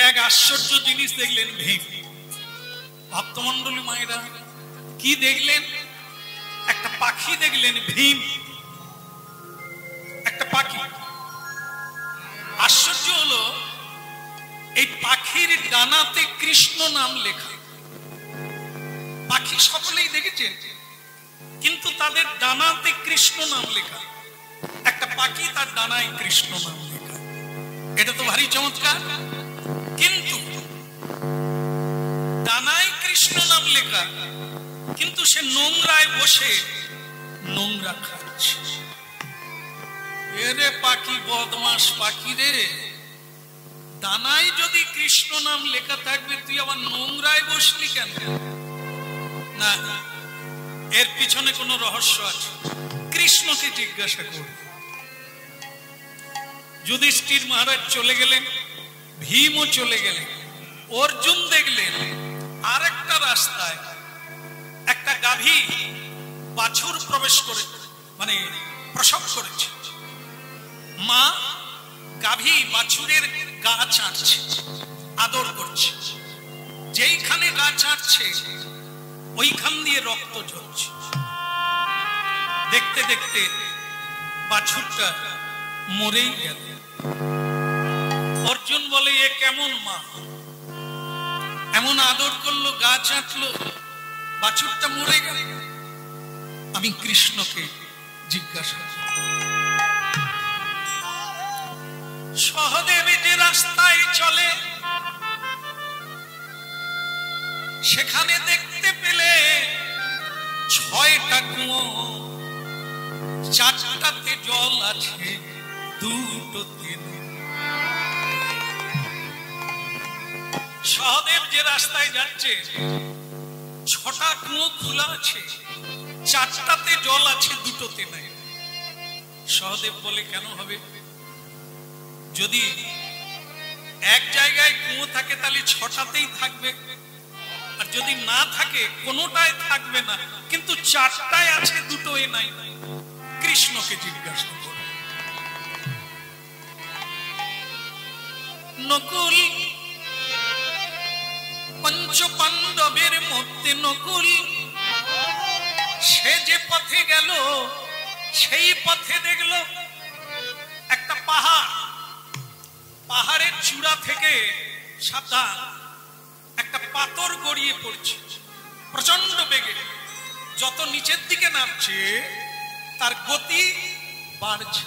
এক আশ্চর্য জিনিস দেখলেন ভীম। ভক্তমন্ডলী মায়েরা কি দেখলেন? একটা পাখি দেখলেন, ভীম, একটা পাখি। আশ্চর্য হলো এই পাখির ডানাতে কৃষ্ণ নাম লেখা। পাখি সকলেই দেখেছেন, কিন্তু তাদের ডানাতে কৃষ্ণ নাম লেখা। একটা পাখি তার ডানায় কৃষ্ণ নাম লেখা, এটা তো ভারী চমৎকার। কিন্তু ডানায় কৃষ্ণ নাম লেখা, কিন্তু সে নোংরায় বসে নোংরা খাচ্ছে। এরে পাখি, বদমাস পাখি রে, ডানায় যদি কৃষ্ণ নাম লেখা থাকবে তুই আবার নোংরায় বসলি কেন? না, এর পিছনে কোনো রহস্য আছে। কৃষ্ণকে জিজ্ঞাসা করবে। যুধিষ্ঠির মহারাজ চলে গেলেন, ভীমও চলে গেলেন। অর্জুন দেখলেন আর একটা রাস্তায় একটা গাভী বাছুর প্রবেশ করে, মানে প্রসব করেছে। মা গাভী বাছুরের গা চাটছে, আদর করছে। যেইখানে গা চাটছে ওইখান দিয়ে রক্ত ঝরছে। দেখতে দেখতে বাছুরটা মরেই গেল। অর্জুন বলে, এ কেমন মা, এমন আদর করলো, গা চাটলো, বাছুরটা মরে গেল। আমি কৃষ্ণকে জিজ্ঞাসা করি। সহদেব যে রাস্তায় চলে সেখানে দেখতে পেলে 6টা কুয়ো, 4টাতে জল আছে, 2টোতে নেই। সহদেব যে রাস্তায় যাচ্ছে 6টা কুয়ো খোলা আছে, 4টাতে জল আছে, 2টোতে নাই। সহদেব বলে, কেন হবে? যদি এক জায়গায় কুয়ো থাকে তাহলে 6টাতেই থাকবে, আর যদি না থাকে কোনোটায় থাকবে না, কিন্তু 4টায় আছে, 2টোয় নাই। কৃষ্ণকে জিজ্ঞাসা করো। নকুল, পঞ্চ পাণ্ডবের মধ্যে নকুল, সে যে পথে গেল সেই পথে দেখলো একটা পাহাড়। পাহাড়ের চূড়া থেকে সাবধান একটা পাথর গড়িয়ে পড়ছে প্রচন্ড বেগে। যত নিচের দিকে নামছে তার গতি বাড়ছে।